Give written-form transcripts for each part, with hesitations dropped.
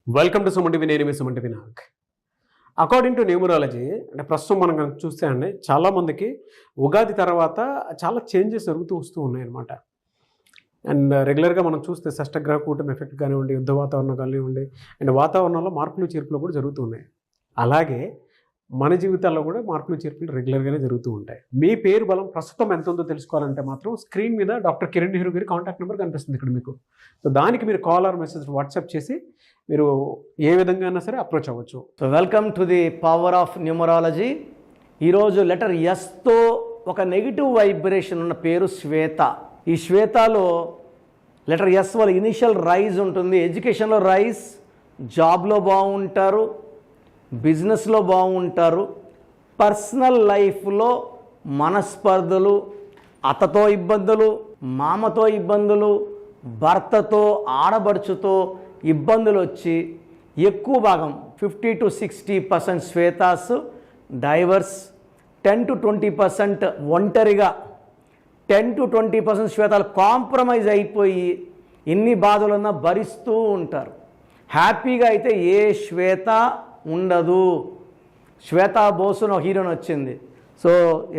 Welcome to Suman TV. నేను మీ Suman TV Nag. According to numerology అంటే ప్రస్తుతం మనం కనుక చూస్తే అండి చాలామందికి ఉగాది తర్వాత చాలా చేంజెస్ జరుగుతూ వస్తూ ఉన్నాయన్నమాట. అండ్ రెగ్యులర్గా మనం చూస్తే షష్టగ్రహ కూటమి ఎఫెక్ట్ కానివ్వండి, యుద్ధ వాతావరణం కానివ్వండి, అండ్ వాతావరణంలో మార్పులు చేర్పులు కూడా జరుగుతూ ఉన్నాయి. అలాగే మన జీవితాల్లో కూడా మార్పులు చేర్పులు రెగ్యులర్గానే జరుగుతూ ఉంటాయి. మీ పేరు బలం ప్రస్తుతం ఎంత ఉందో తెలుసుకోవాలంటే మాత్రం స్క్రీన్ మీద డాక్టర్ కిరణ్ నెహ్రూ గారి కాంటాక్ట్ నెంబర్ కనిపిస్తుంది ఇక్కడ మీకు. సో దానికి మీరు కాల్ ఆర్ మెసేజ్ వాట్సాప్ చేసి మీరు ఏ విధంగా అయినా సరే అప్రోచ్ అవ్వచ్చు. So welcome to the power of numerology. ఈరోజు లెటర్ ఎస్తో ఒక నెగిటివ్ వైబ్రేషన్ ఉన్న పేరు శ్వేత. ఈ శ్వేతలో లెటర్ ఎస్ వల్ల ఇనిషియల్ రైజ్ ఉంటుంది. ఎడ్యుకేషన్లో రైజ్, జాబ్లో బాగుంటారు, బిజినెస్లో బాగుంటారు, పర్సనల్ లైఫ్లో మనస్పర్ధలు, అత్తతో ఇబ్బందులు, మామతో ఇబ్బందులు, భర్తతో ఆడబడుచుతో ఇబ్బందులు వచ్చి ఎక్కువ భాగం 50 to 60% శ్వేతాస్ డైవర్స్, 10 to 20% ఒంటరిగా, 10 to 20% శ్వేతాలు కాంప్రమైజ్ అయిపోయి ఎన్ని బాధలున్నా భరిస్తూ ఉంటారు. హ్యాపీగా అయితే ఏ శ్వేత ఉండదు. శ్వేతా బోసును హీరోని వచ్చింది. సో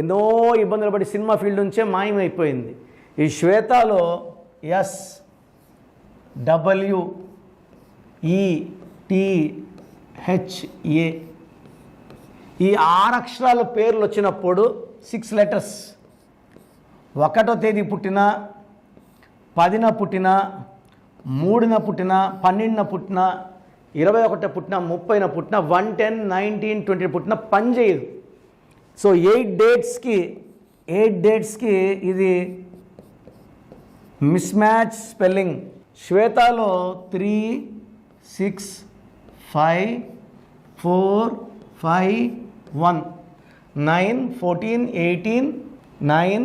ఎన్నో ఇబ్బందులు పడి సినిమా ఫీల్డ్ నుంచే మాయమైపోయింది. ఈ శ్వేతలో SWETHA ఈ 6 అక్షరాల పేర్లు వచ్చినప్పుడు 6 లెటర్స్ 1వ తేదీ పుట్టిన, 10న పుట్టిన, 3న పుట్టిన, 12న పుట్టిన, 21న పుట్టిన, 30న పుట్టిన, 1, 10, 19, 20 పుట్టిన పని చేయదు. సో 8 డేట్స్కి ఇది మిస్ మ్యాచ్ స్పెల్లింగ్. శ్వేతలో 3, 6, 5, 4, 5, 1, 9, 14, 18, 9,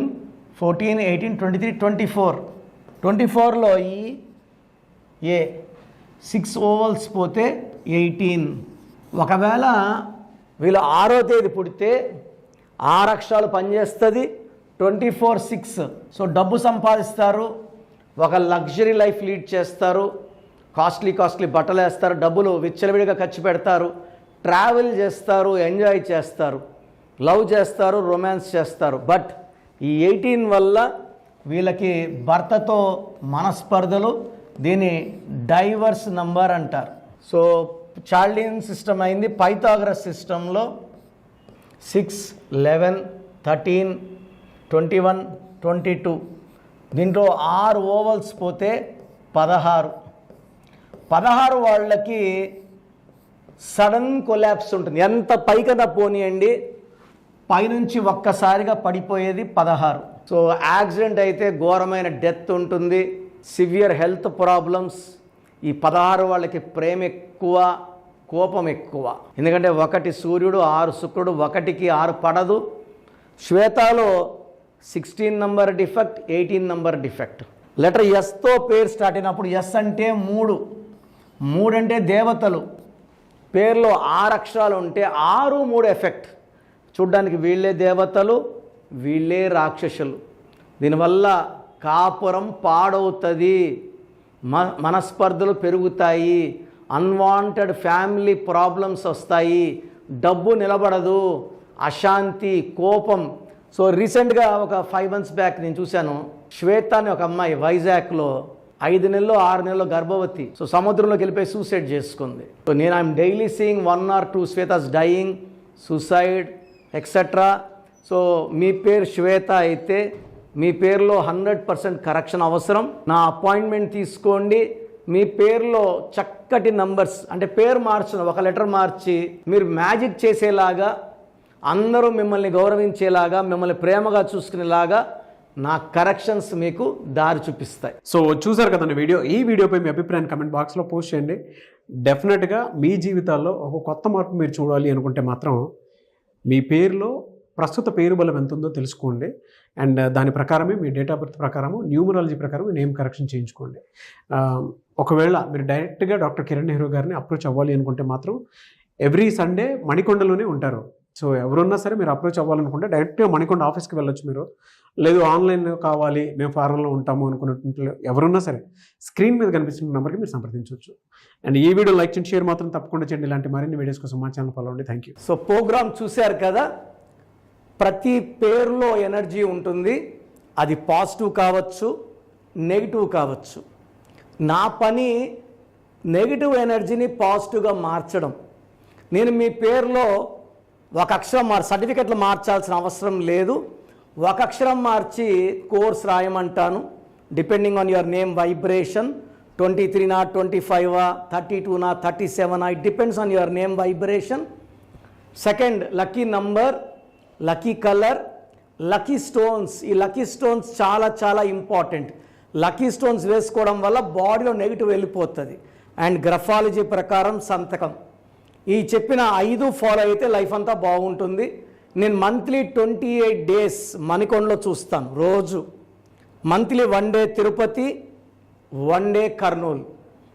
14, 18, 23, 24. 24లో ఈ 6 ఓవల్స్ పోతే 18. ఒకవేళ వీళ్ళు 6వ తేదీ పుడితే 6 అక్షరాలు పనిచేస్తుంది. 24, 6. సో డబ్బు సంపాదిస్తారు, ఒక లగ్జరీ లైఫ్ లీడ్ చేస్తారు, కాస్ట్లీ బట్టలు వేస్తారు, డబ్బులు విచ్చలవిడిగా ఖర్చు పెడతారు, ట్రావెల్ చేస్తారు, ఎంజాయ్ చేస్తారు, లవ్ చేస్తారు, రొమాన్స్ చేస్తారు. బట్ ఈ 18 వల్ల వీళ్ళకి భర్తతో మనస్పర్ధలు, దీన్ని డైవర్స్ నంబర్ అంటారు. సో చాల్డియన్ సిస్టమ్ అయింది. పైథాగరస్ సిస్టంలో 6, 11, 13, 21, 22 దీంట్లో 6 ఓవల్స్ పోతే 16. 16 వాళ్ళకి సడన్ కొలాప్స్ ఉంటుంది. ఎంత పైకన్నా పోనీయండి, పైనుంచి ఒక్కసారిగా పడిపోయేది 16. సో యాక్సిడెంట్ అయితే ఘోరమైన డెత్ ఉంటుంది, సివియర్ హెల్త్ ప్రాబ్లమ్స్. ఈ 16 వాళ్ళకి ప్రేమ ఎక్కువ, కోపం ఎక్కువ. ఎందుకంటే 1 సూర్యుడు, 6 శుక్రుడు, 1కి 6 పడదు. శ్వేతలో 16 number defect, 18 number defect. Letter ఎస్తో పేరు స్టార్ట్ అయినప్పుడు ఎస్ అంటే 3 అంటే దేవతలు. పేరులో 6 అక్షరాలు ఉంటే 6, 3 ఎఫెక్ట్. చూడ్డానికి వీళ్ళే దేవతలు, వీళ్ళే రాక్షసులు. దీనివల్ల కాపురం పాడవుతుంది, మనస్పర్ధలు పెరుగుతాయి, అన్వాంటెడ్ ఫ్యామిలీ ప్రాబ్లమ్స్ వస్తాయి, డబ్బు నిలబడదు, అశాంతి, కోపం. సో రీసెంట్గా ఒక 5 months బ్యాక్ నేను చూశాను, శ్వేత అని ఒక అమ్మాయి వైజాగ్లో 5 నెలలు 6 నెలలు గర్భవతి. సో సముద్రంలోకి వెళ్ళిపోయి సూసైడ్ చేసుకుంది. సో నేను I'm daily seeing 1 or 2 Swethas dying, suicide etcetera. So మీ పేరు శ్వేత అయితే మీ పేరులో 100% కరెక్షన్ అవసరం. నా అపాయింట్మెంట్ తీసుకోండి. మీ పేరులో చక్కటి నంబర్స్ అంటే పేరు మార్చిన ఒక లెటర్ మార్చి మీరు మ్యాజిక్ చేసేలాగా, అందరూ మిమ్మల్ని గౌరవించేలాగా, మిమ్మల్ని ప్రేమగా చూసుకునేలాగా నా కరెక్షన్స్ మీకు దారి చూపిస్తాయి. సో చూసారు కదండి వీడియో. ఈ వీడియోపై మీ అభిప్రాయాన్ని కమెంట్ బాక్స్లో పోస్ట్ చేయండి. డెఫినెట్గా మీ జీవితాల్లో ఒక కొత్త మార్పు మీరు చూడాలి అనుకుంటే మాత్రం మీ పేరులో ప్రస్తుత పేరు బలం ఎంత ఉందో తెలుసుకోండి. అండ్ దాని ప్రకారమే మీ డేట్ ఆఫ్ బర్త్ ప్రకారము, న్యూమరాలజీ ప్రకారం నేమ్ కరెక్షన్ చేయించుకోండి. ఒకవేళ మీరు డైరెక్ట్గా డాక్టర్ కిరణ్ నెహ్రూ గారిని అప్రోచ్ అవ్వాలి అనుకుంటే మాత్రం ఎవ్రీ సండే మణికొండలోనే ఉంటారు. సో ఎవరున్నా సరే మీరు అప్రోచ్ అవ్వాలనుకుంటే డైరెక్ట్గా మణికొండ ఆఫీస్కి వెళ్ళొచ్చు మీరు. లేదు ఆన్లైన్ కావాలి మేము ఫారెన్లో ఉంటాము అనుకున్నట్టు ఎవరున్నా సరే స్క్రీన్ మీద కనిపిస్తున్న నెంబర్కి మీరు సంప్రదించవచ్చు. అండ్ ఈ వీడియో లైక్ చేయండి, షేర్ మాత్రం తప్పకుండా చేయండి. ఇలాంటి మరిన్ని వీడియోస్ కోసం మా ఛానల్ ఫాలో అవ్వండి. Thank you. సో ప్రోగ్రామ్ చూశారు కదా, ప్రతి పేరులో ఎనర్జీ ఉంటుంది. అది పాజిటివ్ కావచ్చు, నెగిటివ్ కావచ్చు. నా పని నెగిటివ్ ఎనర్జీని పాజిటివ్గా మార్చడం. నేను మీ పేరులో ఒక అక్షరం సర్టిఫికెట్లు మార్చాల్సిన అవసరం లేదు. ఒక అక్షరం మార్చి కోర్స్ రాయమంటాను. Depending on your name vibration 23 25 32 37 it depends on your name vibration. Second, lucky number, lucky colour, lucky stones. ఈ లక్కీ స్టోన్స్ చాలా చాలా ఇంపార్టెంట్. లక్కీ స్టోన్స్ వేసుకోవడం వల్ల బాడీలో నెగిటివ్ వెళ్ళిపోతుంది. అండ్ గ్రఫాలజీ ప్రకారం సంతకం. ఈ చెప్పిన 5 ఫాలో అయితే లైఫ్ అంతా బాగుంటుంది. నేను మంత్లీ 28 డేస్ మణికొండలో చూస్తాను రోజు. Monthly 1 day Tirupati, 1 day Kurnool.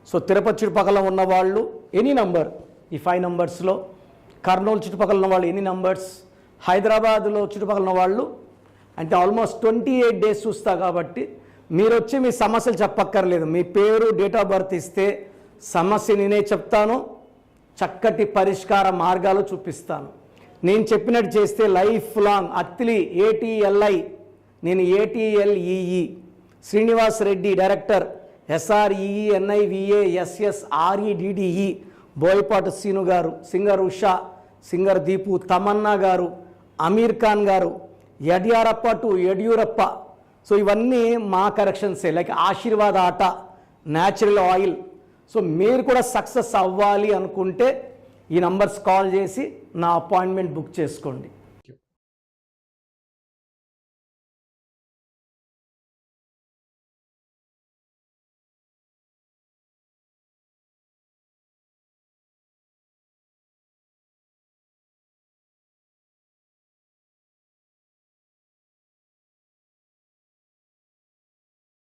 So Tirupati చుట్టుపక్కల ఉన్నవాళ్ళు ఎనీ నంబర్, ఈ 5 నంబర్స్లో, కర్నూలు చుట్టుపక్కల ఉన్న వాళ్ళు ఎనీ నంబర్స్, హైదరాబాద్లో చుట్టుపక్కల ఉన్న వాళ్ళు అంటే ఆల్మోస్ట్ 28 డేస్ చూస్తా. కాబట్టి మీరు వచ్చి మీ సమస్యలు చెప్పక్కర్లేదు. మీ పేరు, డేట్ ఆఫ్ బర్త్ ఇస్తే సమస్య నేనే చెప్తాను, చక్కటి పరిష్కార మార్గాలు చూపిస్తాను. నేను చెప్పినట్టు చేస్తే లైఫ్ లాంగ్. అత్తిలి ATLI, నేను ATLEE, Srinivas Reddy director, SREENIVASSREDDE, Boyapati Seenu గారు, సింగర్ ఉషా, సింగర్ దీపు, తమన్నా గారు, అమీర్ ఖాన్ గారు, యడ్యారప్ప టు యడ్యూరప్ప. సో ఇవన్నీ మా కరెక్షన్సే. లైక్ ఆశీర్వాద్ ఆట, న్యాచురల్ ఆయిల్. సో మీరు కూడా సక్సెస్ అవ్వాలి అనుకుంటే ఈ నంబర్స్ కాల్ చేసి నా అపాయింట్మెంట్ బుక్ చేసుకోండి.